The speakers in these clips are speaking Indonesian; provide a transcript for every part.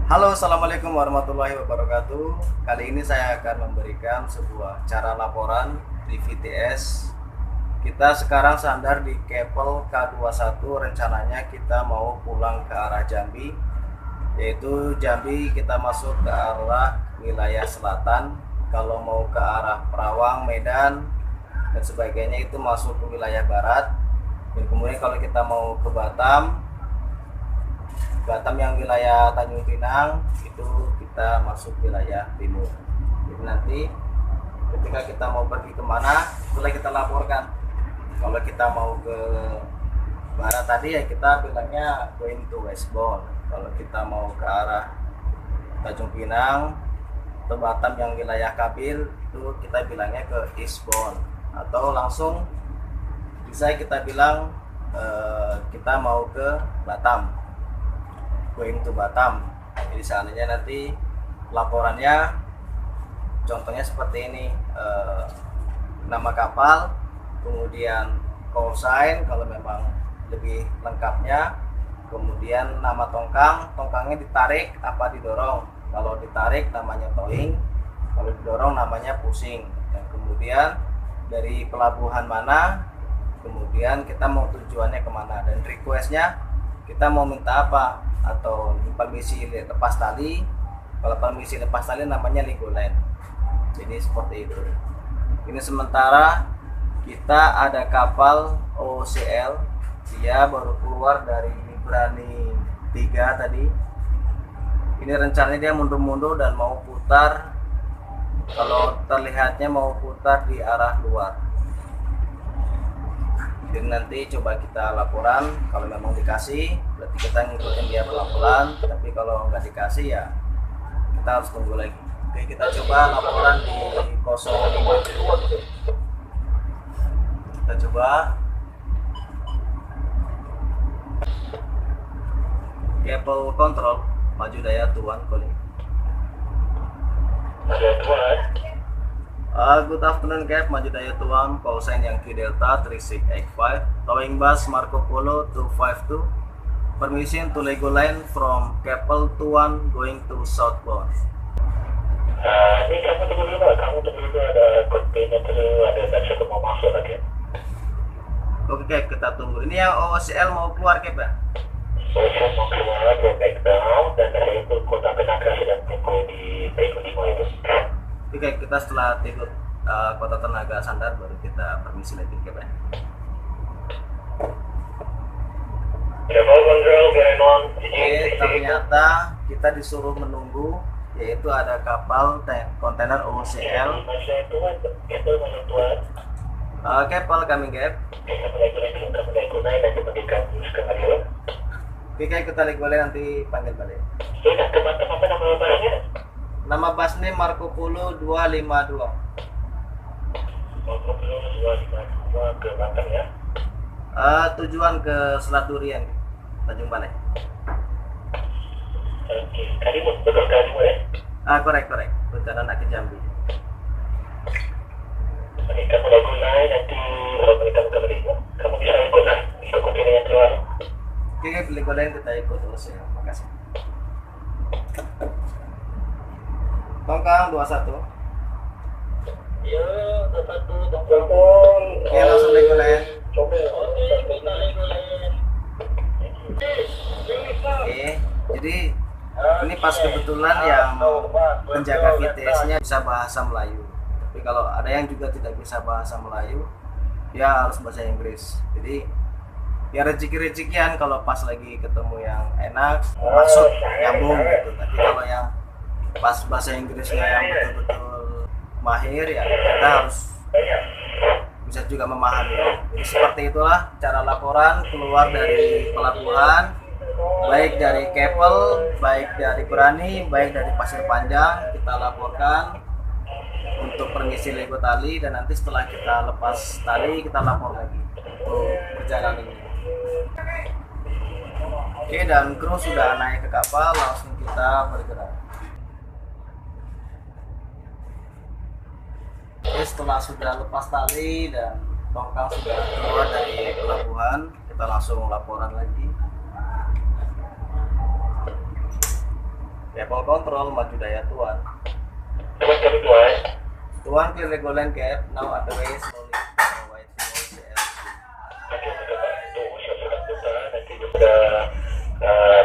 Halo, assalamualaikum warahmatullahi wabarakatuh. Kali ini saya akan memberikan sebuah cara laporan di VTS. Kita sekarang sandar di Kepel K21. Rencananya kita mau pulang ke arah Jambi, yaitu Jambi kita masuk ke arah wilayah selatan. Kalau mau ke arah Perawang, Medan, dan sebagainya itu masuk ke wilayah barat. Dan kemudian kalau kita mau ke Batam yang wilayah Tanjung Pinang itu kita masuk wilayah timur. Jadi nanti ketika kita mau pergi kemana, itulah kita laporkan. Kalau kita mau ke barat tadi ya kita bilangnya going to westbound. Kalau kita mau ke arah Tanjung Pinang atau Batam yang wilayah Kabil itu kita bilangnya ke eastbound. Atau langsung bisa kita bilang kita mau ke Batam, going to Batam. Jadi seandainya nanti laporannya contohnya seperti ini, nama kapal, kemudian call sign kalau memang lebih lengkapnya, kemudian nama tongkangnya ditarik apa didorong. Kalau ditarik namanya towing, kalau didorong namanya pushing. Dan kemudian dari pelabuhan mana, kemudian kita mau tujuannya kemana, dan requestnya kita mau minta apa, atau permisi lepas tali. Kalau permisi lepas tali namanya Legoland. Jadi seperti itu. Ini sementara kita ada kapal OCL, dia baru keluar dari Brani 3 tadi. Ini rencananya dia mundur-mundur dan mau putar, kalau terlihatnya mau putar di arah luar. Jadi nanti coba kita laporan, kalau memang dikasih berarti kita ngikutin dia pelan-pelan, tapi kalau nggak dikasih ya kita harus tunggu lagi. Oke, kita coba laporan di 05. Kita coba Kepel Control, maju daya tuan calling. Good afternoon Cap, maju daya tuan, call sign Yankee Delta 3685, towing bus Marco Polo 252, permission to Legoland from Kepel Tuan going to southbound. Ini kamu tunggu dulu, ada kontainer dulu, ada satu mau masuk lagi. Oke Cap, kita tunggu. Ini yang OCL mau keluar Cap ya? Saya mau keluar ke backdown dan dari itu kota Tenaga sedang tunggu di P5 itu. Oke, kita setelah tidur Kota Tenaga sandar baru kita permisi lagi Cap ya. Oke, ternyata kita disuruh menunggu, yaitu ada kapal kontainer OCL. Kapal kami Cap. Oke, kita boleh nanti panggil balik. Apa nama barangnya? Nama busnya Marco Polo 252. Marco Polo 252 ke Batam ya? Tujuan ke Selat Durian, Tanjung Balai. Oke, Karimun, betul Karimun ya? Korek. Rencana nak ke Jambi. Oke, kamu lagu lain nanti kalau kamu kembali, kamu bisa ikut lah, ikut kontiner yang keluar. Oke, pilih lain kita ikut terus ya. Makasih. Tongkang 21. Ya, 21 tongkang. Oke, langsung Legoland. Oke, kita Legoland. Oke, jadi ini pas kebetulan yang penjaga VTS-nya bisa bahasa Melayu. Tapi kalau ada yang juga tidak bisa bahasa Melayu, dia harus bahasa Inggris. Jadi ya rezeki-rezekian, kalau pas lagi ketemu yang enak, maksud nyambung gitu. Tapi kalau yang pas bahasa Inggrisnya yang betul-betul mahir ya kita harus bisa juga memahami. Jadi seperti itulah cara laporan keluar dari pelabuhan, baik dari Kepel, baik dari Brani, baik dari Pasir Panjang. Kita laporkan untuk permisi Lego tali, dan nanti setelah kita lepas tali kita lapor lagi untuk perjalanan ini. Oke, dan kru sudah naik ke kapal, langsung kita bergerak. Oke, setelah sudah lepas tali dan tongkang sudah keluar dari pelabuhan, kita langsung laporan lagi. Keppel control, maju daya tuan. Tuan kami tuan. Tuan clear Legoland Cap, now underway slowly. White OCL. Oke, betul Pak. Itu usia sudah putar, nanti juga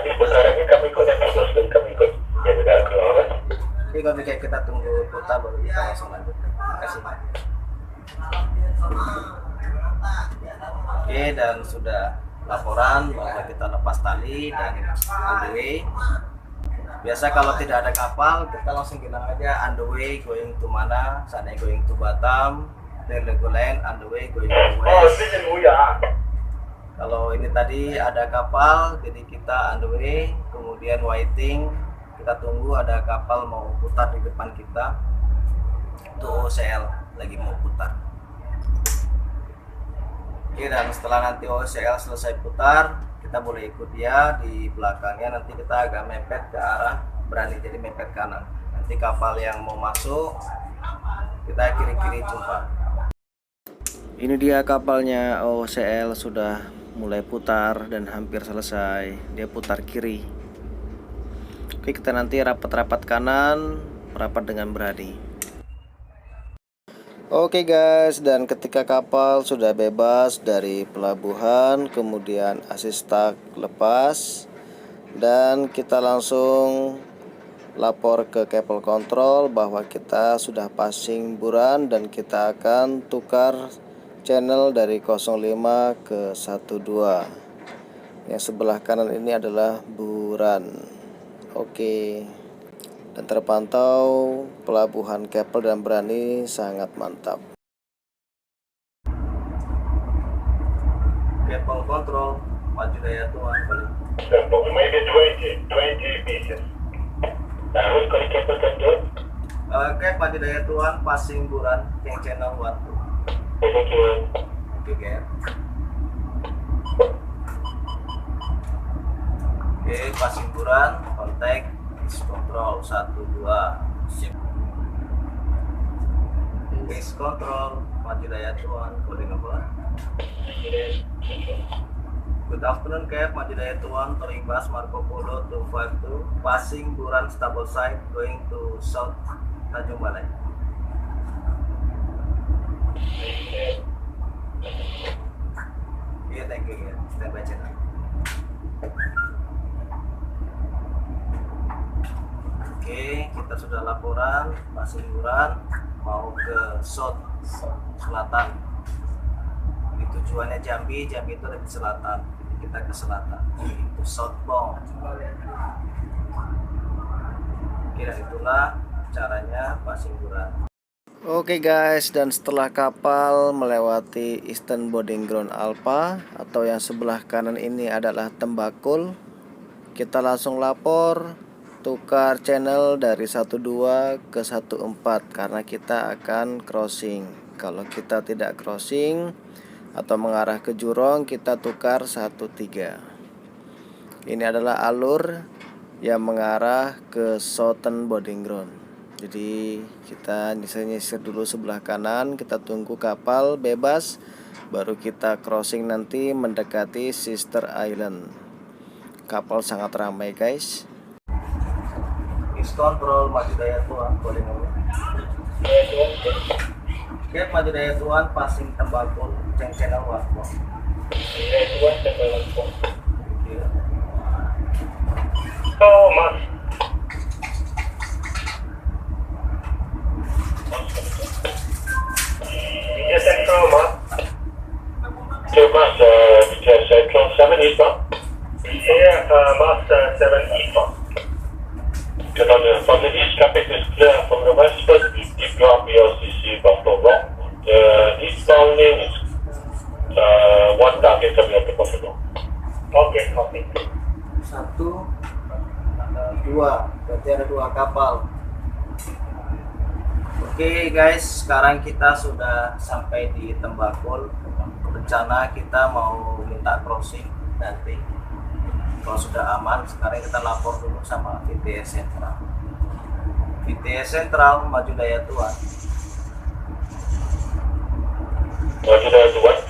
di putarannya kami ikut dan dan kami ikut. Ya, sudah keluar. Jadi kalau kayak kita tunggu putar baru kita langsung lanjut. Terima kasih Pak. Oke, dan sudah laporan bahwa kita lepas tali dan underway. Biasa kalau tidak ada kapal kita langsung bilang aja underway going to mana, sana going to Batam, then Legoland underway going to west. Kalau ini tadi ada kapal jadi kita underway, kemudian waiting, kita tunggu ada kapal mau putar di depan kita, itu OCL lagi mau putar. Oke, dan setelah nanti OCL selesai putar, kita boleh ikut dia di belakangnya. Nanti kita agak mepet ke arah Berani, jadi mepet kanan. Nanti kapal yang mau masuk kita kiri-kiri jumpa. Ini dia kapalnya OCL sudah mulai putar dan hampir selesai. Dia putar kiri. Oke, kita nanti rapat-rapat kanan, rapat dengan Berani. Oke guys, dan ketika kapal sudah bebas dari pelabuhan, kemudian asistak lepas, dan kita langsung lapor ke Keppel Control bahwa kita sudah passing Buran dan kita akan tukar channel dari 05 ke 12. Yang sebelah kanan ini adalah Buran. Oke. Dan terpantau pelabuhan Keppel dan Berani sangat mantap. Keppel control, maju daya tuan balik. Maybe 20 pieces. Terus kalau Keppel control? Oke, maju daya tuan, passing Buran, yang channel 1. Thank you. Oke. Oke, passing Buran, kontak. Control 1 2 sip. Base control maju daya tuan coding number. Good afternoon Cap, maju daya tuan touring bus Marco Polo 252 passing Buran stable side going to south Tanjung Balai. Iya, thank you ya. Stand by channel. Oke, kita sudah laporan passing Buran mau ke south selatan. Ini tujuannya Jambi, Jambi itu ada di selatan. Jadi kita ke selatan. Itu southbound. Oke, dan itulah caranya passing Buran. Oke guys, dan setelah kapal melewati Eastern Boarding Ground Alpha atau yang sebelah kanan ini adalah Tembakul, kita langsung lapor tukar channel dari 12 ke 14 karena kita akan crossing. Kalau kita tidak crossing atau mengarah ke Jurong, kita tukar 13. Ini adalah alur yang mengarah ke Southern Boarding Ground. Jadi kita nyisir dulu sebelah kanan, kita tunggu kapal bebas, baru kita crossing nanti mendekati Sister Island. Kapal sangat ramai guys. Control maju daya tuan, boleh ngomong. Oke, maju daya tuan, passing Tembakul, channel 1. Oh, Mas. DJ Central, Mas. So, Mas, DJ Central 7 eastbound? Yeah, Mas 7 eastbound. From the east, traffic is clear. From the west, deep drop BLCC Buffalo Rock. The eastbound lane is one target that we have to Buffalo. Okay, copy. 1, 2, berarti ada 2 kapal. Oke guys, sekarang kita sudah sampai di Tembakul. Rencana kita mau minta crossing nanti. Kalau sudah aman, sekarang kita lapor dulu sama VTS Sentral. VTS Sentral, maju daya tuan. Maju daya tuan.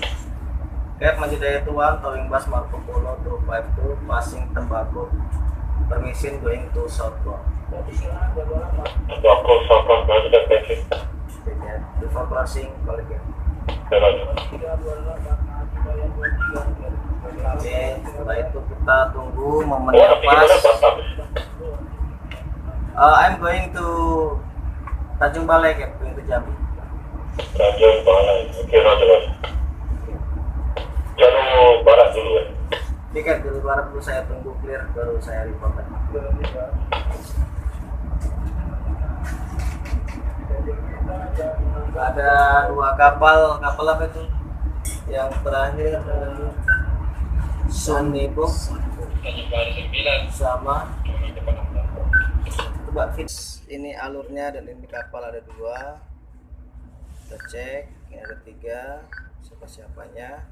Cap, maju daya tuan, towing bus Marco Polo 252, passing Tembakul. Permission going to southbound. Approach southbound, Roger, thank you. Before crossing, balik ya. Roger. Oke, setelah itu kita tunggu momen Oh, yang tapi gimana pas. Batam? I'm going to Tanjung Balai, ya, going to Jambi. Tanjung Balai, oke, Roger, Roger. Jalur barat dulu ya. Tiket dulu barat dulu, saya tunggu clear baru saya report lagi. Ada 2 kapal apa itu? Yang terakhir Sunnibo sama coba fix ini alurnya, dan ini kapal ada 2. Kita cek, ini ada 3 siapa-siapanya.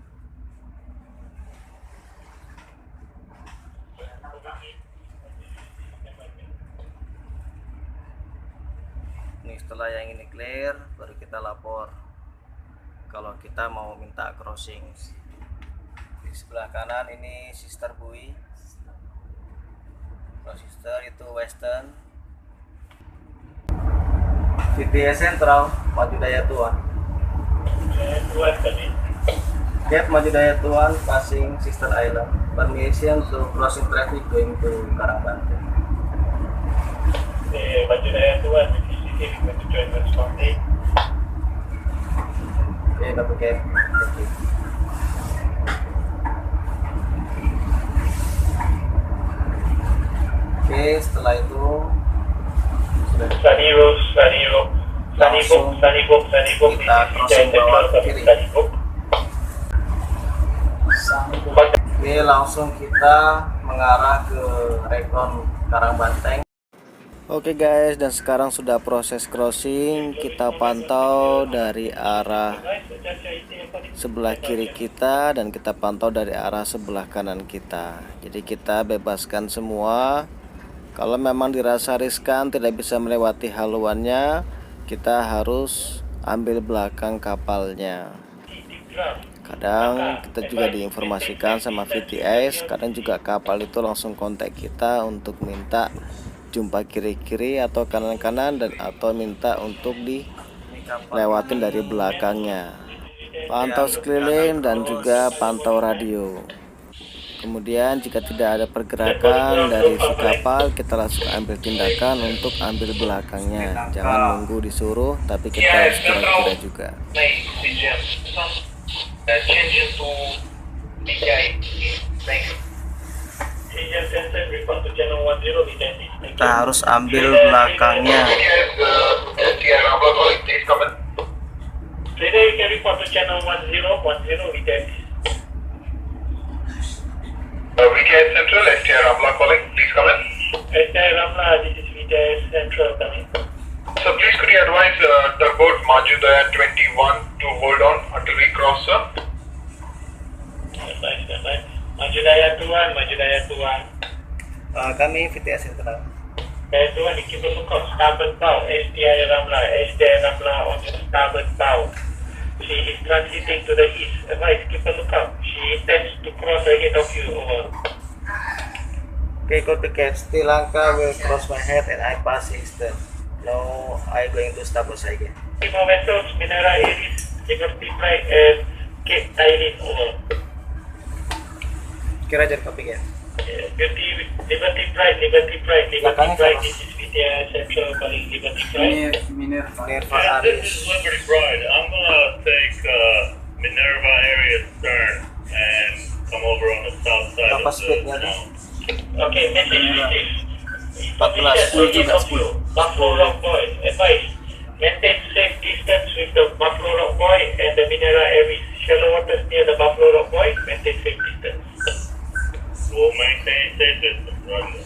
Ini setelah yang ini clear baru kita lapor kalau kita mau minta crossing. Di sebelah kanan ini sister buoy, kalau sister itu western. VTS Central Maju Daya Tuan. Gap Maju Daya Tuan passing Sister Island. Permission to crossing traffic going to Karangbanten. Maju Daya Tuan, we going to join response. Oke, dapat gap. Oke. Oke, setelah itu sudah Sunny Book, kita crossing bawah kiri. Oke, langsung kita mengarah ke Rekon Karangbanten. Oke guys, dan sekarang sudah proses crossing. Kita pantau dari arah sebelah kiri kita dan kita pantau dari arah sebelah kanan kita. Jadi kita bebaskan semua. Kalau memang dirasa riskan tidak bisa melewati haluannya, kita harus ambil belakang kapalnya. Kadang kita juga diinformasikan sama VTS, kadang juga kapal itu langsung kontak kita untuk minta jumpa kiri-kiri atau kanan-kanan, dan atau minta untuk dilewatin dari belakangnya. Pantau sekeliling dan juga pantau radio. Kemudian jika tidak ada pergerakan dari si kapal, kita langsung ambil tindakan untuk ambil belakangnya. Jangan nunggu disuruh, tapi kita harus kira-kira juga. Kita harus ambil belakangnya. VTS Central, STR Ramla calling, please come in. STR Ramla, this is VTS Central coming. So please could you advise tugboat Maju Daya 21 to hold on until we cross, sir? Nice. Maju Daya 21. Kami VTS Central. Tuan, keep a look on starboard bow, STR Ramla on the starboard bow. She is transiting to the east. Advise, keep a lookout. She intends to cross ahead of you. Over. Okay, copy cap. Still Lanka will cross my head and I pass eastern. Now I going to stabilize again. Lima vessels, Minera Iris, Liberty Pride, and Cape Eileen. Over. Kira aja copy cap. Liberty Pride. This is VTS Central calling Liberty Pride. Minerva This Aris. is Liberty Pride. I'm gonna take Minerva area stern and come over on the south side Apa of the speednya nih? town. Okay, message received. 14. Buffalo Rock Boy. Advice. Maintain safe distance with the Buffalo Rock Boy and the Minera Aries. Shallow waters near the Buffalo Rock Boy. Maintain safe distance. We'll maintain safe distance. Roger.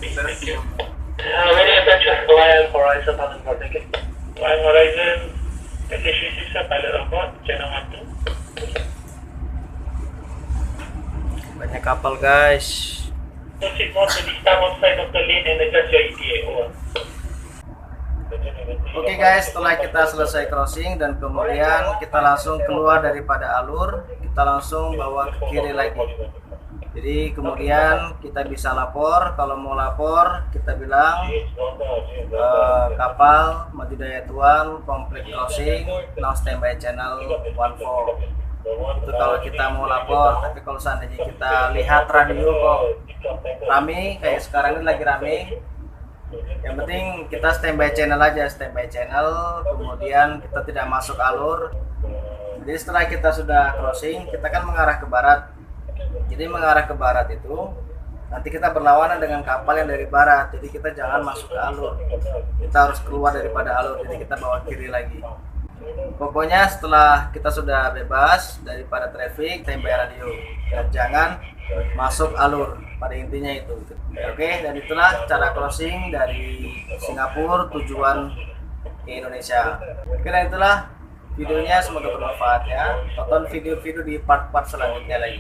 Thank you. Very attention. Lion Horizon, thank you. Lion Horizon, message received, sir. Pilot on board. Channel 12. Banyak kapal guys. Proceed more to the starboard side of the lane and adjust your ETA. Over. Oke guys, setelah kita selesai crossing dan kemudian kita langsung keluar daripada alur, kita langsung bawa ke kiri lagi. Jadi kemudian kita bisa lapor. Kalau mau lapor kita bilang kapal Maju Daya Tuan complete crossing, now standby channel 14. Itu kalau kita mau lapor. Tapi kalau seandainya kita lihat radio kok rame, kayak sekarang ini lagi rame, yang penting kita standby channel aja, standby channel, kemudian kita tidak masuk alur. Jadi setelah kita sudah crossing, kita kan mengarah ke barat. Jadi mengarah ke barat itu nanti kita berlawanan dengan kapal yang dari barat. Jadi kita jangan masuk ke alur, kita harus keluar daripada alur. Jadi kita bawa kiri lagi. Pokoknya setelah kita sudah bebas daripada traffic, standby radio dan jangan masuk alur. Pada intinya itu. Oke, dan itulah cara crossing dari Singapura tujuan ke Indonesia. Oke, dan itulah videonya, semoga bermanfaat ya. Tonton video-video di part-part selanjutnya lagi.